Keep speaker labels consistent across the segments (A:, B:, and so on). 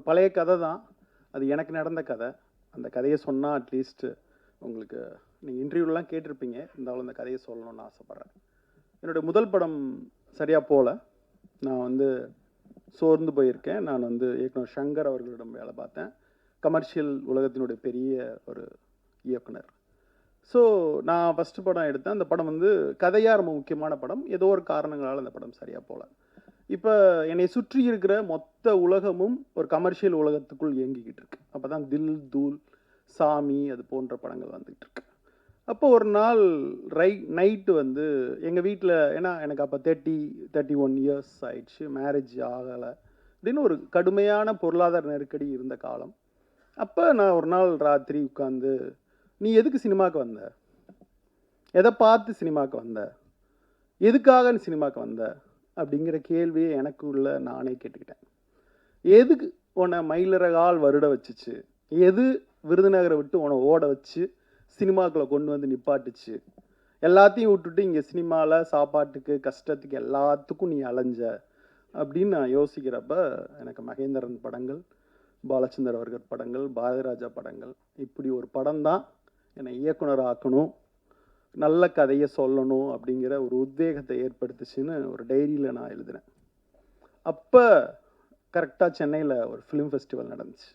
A: பழைய கதை தான். அது எனக்கு நடந்த கதை. அந்த கதையை சொன்னால் அட்லீஸ்ட் உங்களுக்கு நீங்கள் இன்டர்வியூலாம் கேட்டிருப்பீங்க. இருந்தாலும் அந்த கதையை சொல்லணும்னு ஆசைப்பட்றேன். என்னுடைய முதல் படம் சரியாக போகல. நான் வந்து சோர்ந்து போயிருக்கேன். நான் வந்து இயக்குனர் சங்கர் அவர்களிடம் வேலை பார்த்தேன். கமர்ஷியல் உலகத்தினுடைய பெரிய ஒரு இயக்குனர். ஸோ நான் ஃபஸ்ட்டு படம் எடுத்தேன். அந்த படம் வந்து கதையாக ரொம்ப முக்கியமான படம். ஏதோ ஒரு காரணங்களால் அந்த படம் சரியாக போகல. இப்போ என்னை சுற்றி இருக்கிற மொத்த உலகமும் ஒரு கமர்ஷியல் உலகத்துக்குள் இயங்கிக்கிட்டு இருக்கு. அப்போ தான் தில், தூள், சாமி அது போன்ற படங்கள் வந்துகிட்டு இருக்கு. அப்போ ஒரு நாள் நைட்டு வந்து எங்கள் வீட்டில், ஏன்னா எனக்கு அப்போ 31 இயர்ஸ் ஆயிடுச்சு, மேரேஜ் ஆகலை அப்படின்னு ஒரு கடுமையான பொருளாதார நெருக்கடி இருந்த காலம். அப்போ நான் ஒரு நாள் ராத்திரி உட்காந்து, நீ எதுக்கு சினிமாவுக்கு வந்த, எதை பார்த்து சினிமாவுக்கு வந்த, எதுக்காக நீ சினிமாவுக்கு வந்த அப்படிங்கிற கேள்வியை எனக்குள்ள நானே கேட்டுக்கிட்டேன். எதுக்கு உன்னை மயிலிறகால் வருட வச்சுச்சு, எது விருதுநகரை விட்டு உன்னை ஓட வச்சு சினிமாக்குள்ளே கொண்டு வந்து நிப்பாட்டுச்சு, எல்லாத்தையும் விட்டுட்டு இங்கே சினிமாவில் சாப்பாட்டுக்கு கஷ்டத்துக்கு எல்லாத்துக்கும் நீ அலைஞ்ச அப்படின்னு நான் யோசிக்கிறப்ப எனக்கு மகேந்திரன் படங்கள், பாலச்சந்தர் அவர்கள் படங்கள், பாரதிராஜா படங்கள், இப்படி ஒரு படம் தான் என்னை இயக்குனர் ஆக்கணும், நல்ல கதையை சொல்லணும் அப்படிங்கிற ஒரு உத்வேகத்தை ஏற்படுத்துச்சுன்னு ஒரு டைரியில் நான் எழுதினேன். அப்போ கரெக்டாக சென்னையில் ஒரு ஃபிலிம் ஃபெஸ்டிவல் நடந்துச்சு.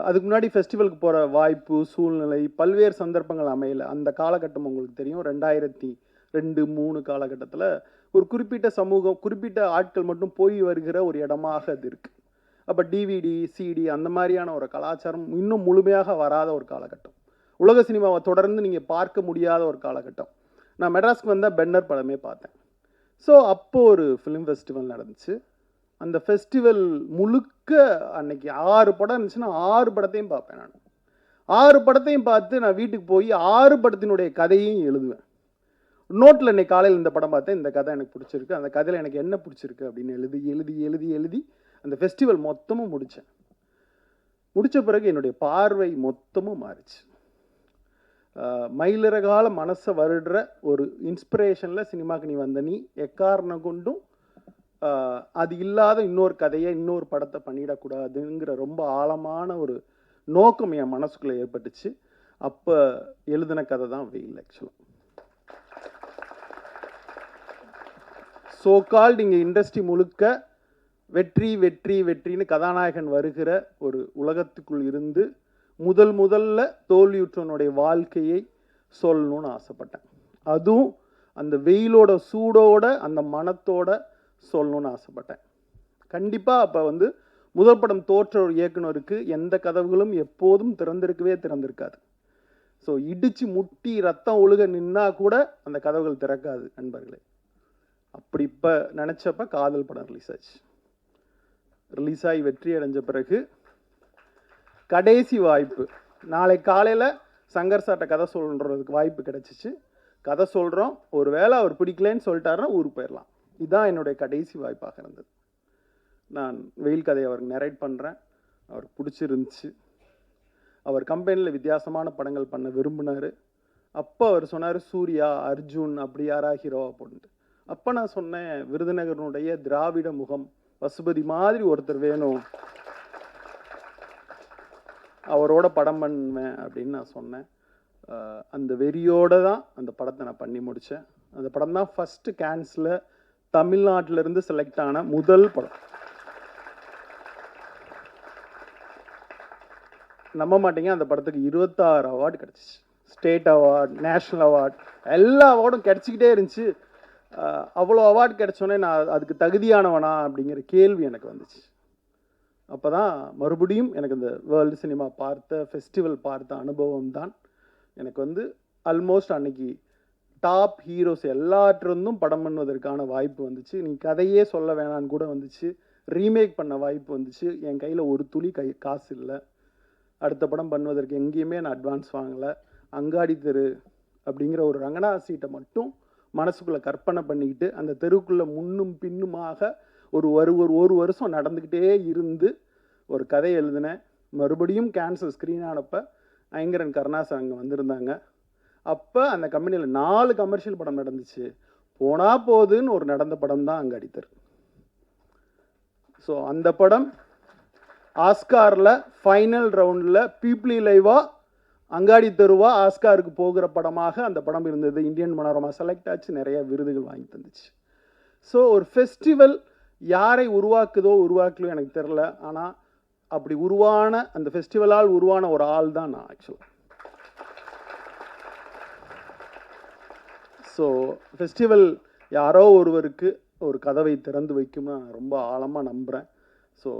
A: அதுக்கு முன்னாடி ஃபெஸ்டிவலுக்கு போகிற வாய்ப்பு, சூழ்நிலை, பல்வேறு சந்தர்ப்பங்கள் அமையலை. அந்த காலகட்டம் உங்களுக்கு தெரியும், 2002-2003 காலகட்டத்தில் ஒரு குறிப்பிட்ட சமூகம், குறிப்பிட்ட ஆட்கள் மட்டும் போய் வருகிற ஒரு இடமாக அது இருக்குது. அப்போ டிவிடி, சிடி அந்த மாதிரியான ஒரு கலாச்சாரம் இன்னும் முழுமையாக வராத ஒரு காலகட்டம். உலக சினிமாவை தொடர்ந்து நீங்கள் பார்க்க முடியாத ஒரு காலகட்டம். நான் மெட்ராஸ்க்கு வந்தால் பென்னர் படமே பார்த்தேன். ஸோ அப்போ ஒரு ஃபிலிம் ஃபெஸ்டிவல் நடந்துச்சு. அந்த ஃபெஸ்டிவல் முழுக்க அன்னைக்கு 6 படம் இருந்துச்சுன்னா 6 படத்தையும் பார்ப்பேன். நான் 6 படத்தையும் பார்த்து நான் வீட்டுக்கு போய் 6 படத்தினுடைய கதையும் எழுதுவேன். நோட்டில் இன்னைக்கு காலையில் இந்த படம் பார்த்தேன், இந்த கதை எனக்கு பிடிச்சிருக்கு, அந்த கதையில் எனக்கு என்ன பிடிச்சிருக்கு அப்படின்னு எழுதி எழுதி எழுதி எழுதி அந்த ஃபெஸ்டிவல் மொத்தமும் முடித்தேன். முடித்த பிறகு என்னுடைய பார்வை மொத்தமும் மாறிச்சு. மயிலிறகால மனசை வருடுற ஒரு இன்ஸ்பிரேஷனில் சினிமாவுக்கு நீ வந்த, நீ எக்காரணம் கொண்டும் அது இல்லாத இன்னொரு கதையை, இன்னொரு படத்தை பண்ணிடக்கூடாதுங்கிற ரொம்ப ஆழமான ஒரு நோக்கம் என் மனசுக்குள்ளே ஏற்பட்டுச்சு. அப்போ எழுதின கதை தான் வெயில். ஆக்சுவலாக சோகால்டு இங்கே இண்டஸ்ட்ரி முழுக்க வெற்றி வெற்றி வெற்றின்னு கதாநாயகன் வருகிற ஒரு உலகத்துக்குள் இருந்து முதல்ல தோல்வியுற்றவனுடைய வாழ்க்கையை சொல்லணும்னு ஆசைப்பட்டேன். அதுவும் அந்த வெயிலோட சூடோட அந்த மனத்தோட சொல்லணும்னு ஆசைப்பட்டேன். கண்டிப்பாக அப்போ வந்து முதல் படம் தோற்ற ஒரு இயக்குனருக்கு எந்த கதவுகளும் எப்போதும் திறந்திருக்காது. ஸோ இடிச்சு முட்டி ரத்தம் ஒழுக நின்னா கூட அந்த கதவுகள் திறக்காது நண்பர்களே. அப்படி இப்போ நினச்சப்ப காதல் படம் ரிலீஸ் ஆகி வெற்றி அடைஞ்ச பிறகு கடைசி வாய்ப்பு, நாளை காலையில் சங்கர் சார்ட்ட கதை சொல்கிறதுக்கு வாய்ப்பு கிடச்சிச்சு. கதை சொல்கிறோம், ஒரு வேளை அவர் பிடிக்கலன்னு சொல்லிட்டாருன்னா ஊருக்கு போயிடலாம். இதுதான் என்னுடைய கடைசி வாய்ப்பாக இருந்தது. நான் வெயில் கதையை அவருக்கு நரேட் பண்ணுறேன். அவருக்கு பிடிச்சிருந்துச்சு. அவர் கம்பெனியில் வித்தியாசமான படங்கள் பண்ண விரும்பினார். அப்போ அவர் சொன்னார், சூர்யா, அர்ஜுன் அப்படி யாரா ஹீரோவா போட்டு. அப்போ நான் சொன்னேன், விருதுநகரனுடைய திராவிட முகம் பசுபதி மாதிரி ஒருத்தர் வேணும், அவரோட படம் பண்ணுவேன் அப்படின்னு நான் சொன்னேன். அந்த வெறியோடு தான் அந்த படத்தை நான் பண்ணி முடித்தேன். அந்த படம் தான் ஃபஸ்ட்டு கேன்ஸில் தமிழ்நாட்டிலேருந்து செலக்ட் ஆன முதல் படம். நம்ப மாட்டீங்க, அந்த படத்துக்கு 26 அவார்டு கிடச்சிச்சு. ஸ்டேட் அவார்டு, நேஷ்னல் அவார்டு, எல்லா அவார்டும் கிடச்சிக்கிட்டே இருந்துச்சு. அவ்வளோ அவார்டு கிடச்சோன்னே நான் அதுக்கு தகுதியானவனா அப்படிங்கிற கேள்வி எனக்கு வந்துச்சு. அப்போ தான் மறுபடியும் எனக்கு இந்த வேர்ல்டு சினிமா ஃபெஸ்டிவல் பார்த்த அனுபவம் தான் எனக்கு வந்து ஆல்மோஸ்ட் அன்னைக்கு டாப் ஹீரோஸ் எல்லாற்றிருந்தும் படம் பண்ணுவதற்கான வாய்ப்பு வந்துச்சு. நீ கதையே சொல்ல வேணான்னு கூட வந்துச்சு. ரீமேக் பண்ண வாய்ப்பு வந்துச்சு. என் கையில் ஒரு துளி காசு இல்லை. அடுத்த படம் பண்ணுவதற்கு எங்கேயுமே நான் அட்வான்ஸ் வாங்கலை. அங்காடி தெரு அப்படிங்கிற ஒரு ரங்கநாத சீட்டை மட்டும் மனசுக்குள்ளே கற்பனை பண்ணிக்கிட்டு அந்த தெருவுக்குள்ளே முன்னும் பின்னுமாக ஒரு வருஷம் நடந்துக்கிட்டே இருந்து ஒரு கதை எழுதினேன். மறுபடியும் கேன்சர் ஸ்க்ரீன் ஆனப்போ ஐங்கரன் கருணாசன் அங்கே வந்திருந்தாங்க. அப்போ அந்த கம்பெனியில் 4 கமர்ஷியல் படம் நடந்துச்சு. போனால் போகுதுன்னு ஒரு நடந்த படம் தான் அங்காடி தெரு. ஸோ அந்த படம் ஆஸ்காரில் ஃபைனல் ரவுண்டில் பீப்ளி லைவா அங்காடி தெருவா ஆஸ்காருக்கு போகிற படமாக அந்த படம் இருந்தது. இந்தியன் மனோரமா செலக்ட் ஆச்சு, நிறைய விருதுகள் வாங்கி தந்துச்சு. ஸோ ஒரு ஃபெஸ்டிவல் யாரை உருவாக்குதோ உருவாக்கலையோ எனக்கு தெரில, ஆனால் அப்படி உருவான அந்த ஃபெஸ்டிவலால் உருவான ஒரு ஆள் தான் நான் ஆக்சுவலாக. ஸோ ஃபெஸ்டிவல் யாரோ ஒருவருக்கு ஒரு கதவை திறந்து வைக்கும்னு நான் ரொம்ப ஆழமாக நம்புகிறேன். ஸோ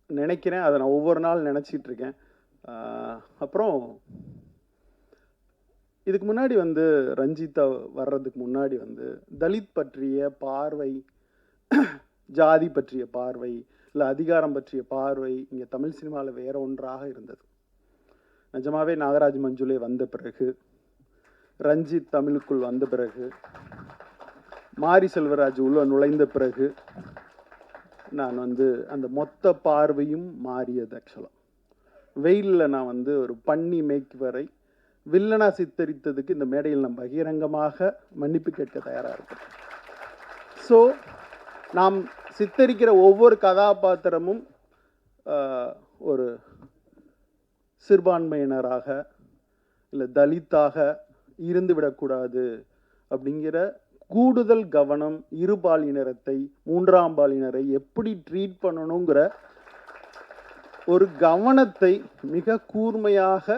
A: நினைக்கிறேன், அதை நான் ஒவ்வொரு நாள் நினச்சிட்டு இருக்கேன். அப்புறம் இதுக்கு முன்னாடி வந்து ரஞ்சிதா வர்றதுக்கு முன்னாடி வந்து தலித் பற்றிய பார்வை, ஜாதி பற்றிய பார்வை, இல்லை அதிகாரம் பற்றிய பார்வை இங்கே தமிழ் சினிமாவில் வேற ஒன்றாக இருந்தது. நிஜமாவே நாகராஜ் மஞ்சுளே வந்த பிறகு, ரஞ்சித் தமிழுக்குள் வந்த பிறகு, மாரி செல்வராஜ் உள்ள நுழைந்த பிறகு நான் வந்து அந்த மொத்த பார்வையும் மாறியது. ஆக்சுவலாக வெயிலில் நான் வந்து ஒரு பன்னி மேய்க்கு வரை வில்லனா சித்தரித்ததுக்கு இந்த மேடையில் நான் பகிரங்கமாக மன்னிப்பு கேட்க தயாராக இருக்கேன். ஸோ நாம் சித்தரிக்கிற ஒவ்வொரு கதாபாத்திரமும் ஒரு சிறுபான்மையினராக இல்லை தலித்தாக இருந்து விடக்கூடாது அப்படிங்கிற கூடுதல் கவனம், இருபாலினரத்தை, மூன்றாம் பாலினரை எப்படி ட்ரீட் பண்ணணுங்கிற ஒரு கவனத்தை மிக கூர்மையாக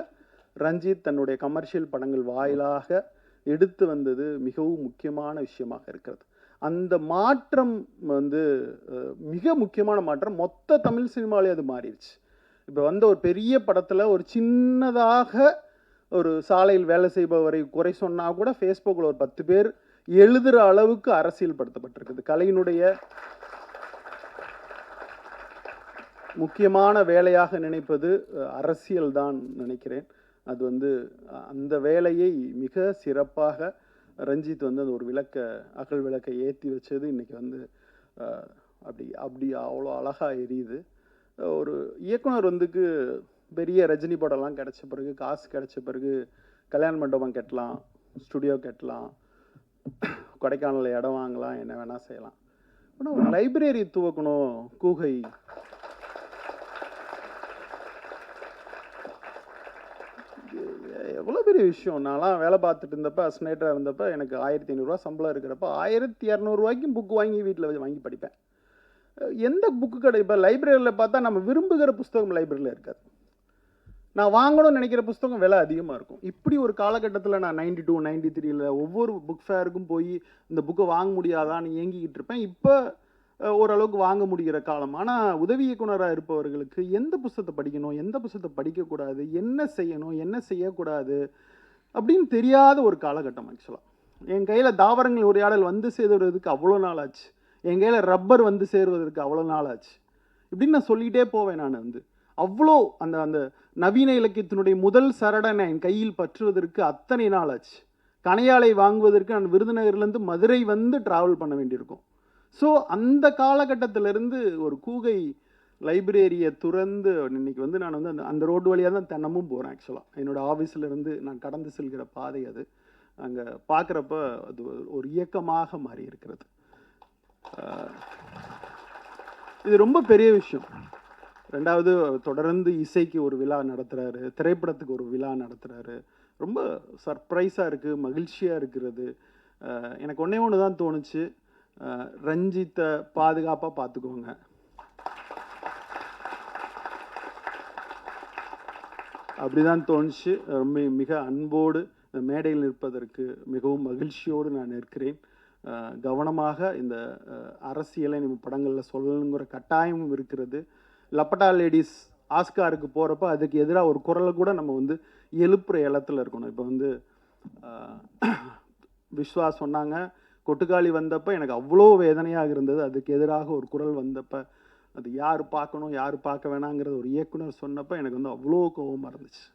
A: ரஞ்சித் தன்னுடைய கமர்ஷியல் படங்கள் வாயிலாக எடுத்து வந்தது மிகவும் முக்கியமான விஷயமாக இருக்கிறது. அந்த மாற்றம் வந்து மிக முக்கியமான மாற்றம் மொத்த தமிழ் சினிமாலே அது மாறிடுச்சு. இப்போ வந்த ஒரு பெரிய படத்தில் ஒரு சின்னதாக ஒரு சாலையில் வேலை செய்பவரை குறை சொன்னால் கூட ஃபேஸ்புக்கில் ஒரு 10 பேர் எழுதுகிற அளவுக்கு அரசியல் படுத்தப்பட்டிருக்குது. கலையினுடைய முக்கியமான வேலையாக நினைப்பது அரசியல் தான் நினைக்கிறேன். அது வந்து அந்த வேலையை மிக சிறப்பாக ரஞ்சித் வந்து அந்த ஒரு அகல் விளக்கை ஏற்றி வச்சது இன்னைக்கு வந்து அப்படி அவ்வளோ அழகாக எரியுது. ஒரு இயக்குனர் வந்துக்கு பெரிய ரஜினி படம்லாம் கிடைச்ச பிறகு, காசு கிடைச்ச பிறகு கல்யாண மண்டபம் கட்டலாம், ஸ்டுடியோ கட்டலாம், கொடைக்கானலில் இடம் வாங்கலாம், என்ன வேணால் செய்யலாம். ஆனால் ஒரு லைப்ரரி துவக்கணும். கூகை எவ்வளோ பெரிய விஷயம். நான்லாம் வேலை பார்த்துட்டு இருந்தப்ப, அஸ்னேட்டராக இருந்தப்ப எனக்கு 1500 சம்பளம் இருக்கிறப்ப 1200 புக்கு வாங்கி வீட்டில் வாங்கி படிப்பேன். எந்த புக்கு கடை இப்போ லைப்ரரியில் பார்த்தா நம்ம விரும்புகிற புஸ்தகம் லைப்ரரியில் இருக்காது. நான் வாங்கணும்னு நினைக்கிற புஸ்தகம் விலை அதிகமாக இருக்கும். இப்படி ஒரு காலகட்டத்தில் நான் 92, 93 ஒவ்வொரு புக் ஃபேருக்கும் போய் இந்த புக்கை வாங்க முடியாதான்னு ஏங்கிக்கிட்டு இருப்பேன். இப்போ ஓரளவுக்கு வாங்க முடிகிற காலம். ஆனால் உதவி இயக்குனராக இருப்பவர்களுக்கு எந்த புத்தகத்தை படிக்கணும், எந்த புத்தகத்தை படிக்கக்கூடாது, என்ன செய்யணும், என்ன செய்யக்கூடாது அப்படின்னு தெரியாத ஒரு காலகட்டம். ஆக்சுவலாக என் கையில் தாவரங்கள் உரையாடல் வந்து சேர்வதற்கு அவ்வளோ நாள் ஆச்சு. என் கையில் ரப்பர் வந்து சேருவதற்கு அவ்வளோ நாள் ஆச்சு. இப்படின்னு நான் சொல்லிகிட்டே போவேன். நான் வந்து அவ்வளோ அந்த அந்த நவீன இலக்கியத்தினுடைய முதல் சரடனை என் கையில் பற்றுவதற்கு அத்தனை நாள் ஆச்சு. கணையாலை வாங்குவதற்கு நான் விருதுநகர்லேருந்து மதுரை வந்து ட்ராவல் பண்ண வேண்டியிருக்கும். ஸோ அந்த காலகட்டத்திலேருந்து ஒரு கூகை லைப்ரரியை துறந்து இன்னைக்கு வந்து நான் வந்து அந்த ரோடு வழியாக தான் தினமும் போகிறேன். ஆக்சுவலாக என்னோடய ஆஃபீஸிலேருந்து நான் கடந்து செல்கிற பாதை அது. அங்கே பார்க்குறப்ப அது ஒரு இயக்கமாக மாறி இருக்கிறது. இது ரொம்ப பெரிய விஷயம். ரெண்டாவது, தொடர்ந்து இசைக்கு ஒரு விழா நடத்துகிறாரு, திரைப்படத்துக்கு ஒரு விழா நடத்துகிறாரு. ரொம்ப சர்ப்ரைஸாக இருக்குது, மகிழ்ச்சியாக இருக்கிறது. எனக்கு ஒன்று தான் தோணுச்சு, ரஞ்சித்தை பாதுகாப்பாக பார்த்துக்கோங்க. அப்படிதான் தோணுச்சு. மிக அன்போடு மேடையில் நிற்பதற்கு மிகவும் மகிழ்ச்சியோடு நான் இருக்கிறேன். கவனமாக இந்த அரசியலை நம்ம படங்களில் சொல்லணுங்கிற கட்டாயமும் இருக்கிறது. லப்பட்டா லேடிஸ் ஆஸ்காருக்கு போகிறப்ப அதுக்கு எதிராக ஒரு குரலை கூட நம்ம வந்து எழுப்புற இடத்துல இருக்கணும். இப்போ வந்து விஸ்வா சொன்னாங்க, கொட்டுக்காளி வந்தப்போ எனக்கு அவ்வளோ வேதனையாக இருந்தது. அதுக்கு எதிராக ஒரு குரல் வந்தப்போ அது யார் பார்க்கணும் யார் பார்க்க வேணாங்கிறது ஒரு இயக்குனர் சொன்னப்போ எனக்கு வந்து அவ்வளோ கோபமாக இருந்துச்சு.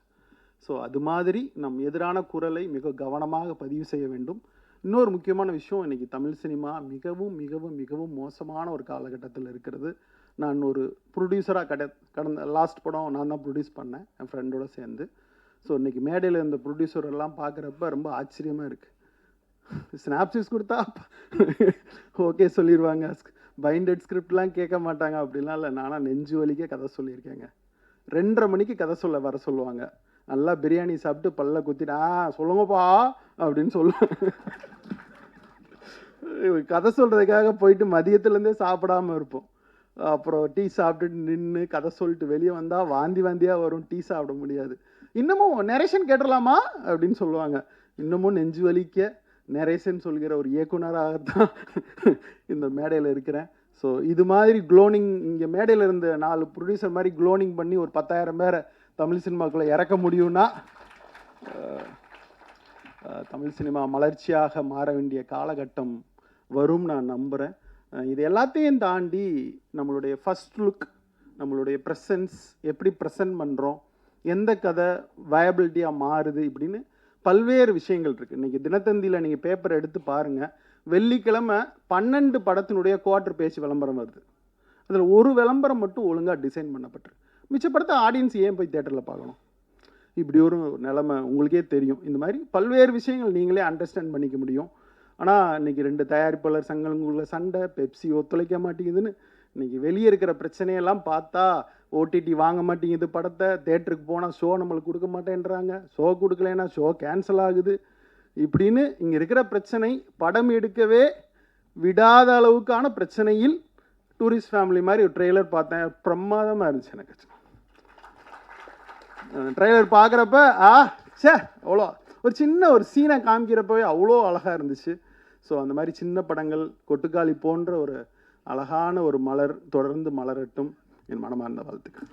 A: ஸோ அது மாதிரி நம் எதிரான குரலை மிக கவனமாக பதிவு செய்ய வேண்டும். இன்னொரு முக்கியமான விஷயம், இன்றைக்கி தமிழ் சினிமா மிகவும் மிகவும் மிகவும் மோசமான ஒரு காலகட்டத்தில் இருக்கிறது. நான் ஒரு ப்ரொடியூசராக கடந்த லாஸ்ட் படம் நான் தான் ப்ரொடியூஸ் பண்ணேன் என் ஃப்ரெண்டோடு சேர்ந்து. ஸோ இன்றைக்கி மேடையில் இந்த ப்ரொடியூசர் எல்லாம் பார்க்குறப்ப ரொம்ப ஆச்சரியமாக இருக்குது. ஸ்னாப்சிஸ் கொடுத்தா ஓகே சொல்லிடுவாங்க, பைண்டட் ஸ்கிரிப்ட்லாம் கேட்க மாட்டாங்க அப்படிலாம் இல்லை. நானாக நெஞ்சு வலிக்க கதை சொல்லியிருக்கேங்க. 2:30 மணிக்கு கதை சொல்ல வர சொல்லுவாங்க. நல்லா பிரியாணி சாப்பிட்டு பல்ல குத்திட்டு சொல்லுங்கப்பா அப்படின்னு சொல்லுவேன். கதை சொல்கிறதுக்காக போயிட்டு மதியத்துலேருந்தே சாப்பிடாமல் இருப்போம். அப்புறம் டீ சாப்பிட்டுட்டு நின்று கதை சொல்லிட்டு வெளியே வந்தால் வாந்தியாக வரும். டீ சாப்பிட முடியாது. இன்னமும் நெரேஷன் கேட்டுடலாமா அப்படின்னு சொல்லுவாங்க. இன்னமும் நெஞ்சு வலிக்க நெரேஷன் சொல்கிற ஒரு இயக்குனராகத்தான் இந்த மேடையில் இருக்கிறேன். ஸோ இது மாதிரி குளோனிங், இங்கே மேடையில் இருந்த 4 ப்ரொடியூசர் மாதிரி குளோனிங் பண்ணி ஒரு 10,000 பேரை தமிழ் சினிமாக்குள்ளே இறக்க முடியும்னா தமிழ் சினிமா மலர்ச்சியாக மாற வேண்டிய காலகட்டம் வரும் நான் நம்புகிறேன். இது எல்லாத்தையும் தாண்டி நம்மளுடைய ஃபஸ்ட் லுக், நம்மளுடைய ப்ரெசன்ஸ், எப்படி ப்ரெசன்ட் பண்ணுறோம், எந்த கதை வயபிலிட்டியாக மாறுது இப்படின்னு பல்வேறு விஷயங்கள் இருக்குது. இன்றைக்கி தினத்தந்தியில் நீங்கள் பேப்பர் எடுத்து பாருங்கள். வெள்ளிக்கிழமை 12 படத்தினுடைய குவார்ட்டர் பேஜ் விளம்பரம் வருது. அதில் ஒரு விளம்பரம் மட்டும் ஒழுங்காக டிசைன் பண்ணப்பட்டிருக்கு. மிச்ச படத்தை ஆடியன்ஸ் ஏன் போய் தேட்டரில் பார்க்கணும்? இப்படி ஒரு நிலைமை உங்களுக்கே தெரியும். இந்த மாதிரி பல்வேறு விஷயங்கள் நீங்களே அண்டர்ஸ்டாண்ட் பண்ணிக்க முடியும். ஆனால் இன்றைக்கி 2 தயாரிப்பாளர் சங்கங்களுக்குள்ள சண்டை, பெப்சி ஒத்துழைக்க மாட்டேங்குதுன்னு இன்றைக்கி வெளியே இருக்கிற பிரச்சனையெல்லாம் பார்த்தா ஓடிடி வாங்க மாட்டேங்குது படத்தை, தேட்டருக்கு போனால் ஷோ நம்மளுக்கு கொடுக்க மாட்டேன்றாங்க, ஷோ கொடுக்கலைன்னா ஷோ கேன்சல் ஆகுது. இப்படின்னு இங்கே இருக்கிற பிரச்சனை படம் எடுக்கவே விடாத அளவுக்கான பிரச்சனையில் டூரிஸ்ட் ஃபேமிலி மாதிரி ஒரு ட்ரெய்லர் பார்த்தேன். பிரமாதமாக இருந்துச்சு. எனக்கு ட்ரெய்லர் பார்க்குறப்ப அவ்வளோ ஒரு சின்ன ஒரு சீனை காமிக்கிறப்பவே அவ்வளோ அழகாக இருந்துச்சு. ஸோ அந்த மாதிரி சின்ன படங்கள் கொட்டுக்காளி போன்ற ஒரு அழகான ஒரு மலர் தொடர்ந்து மலரட்டும். என் மனமார்ந்த வாழ்த்துக்கள்.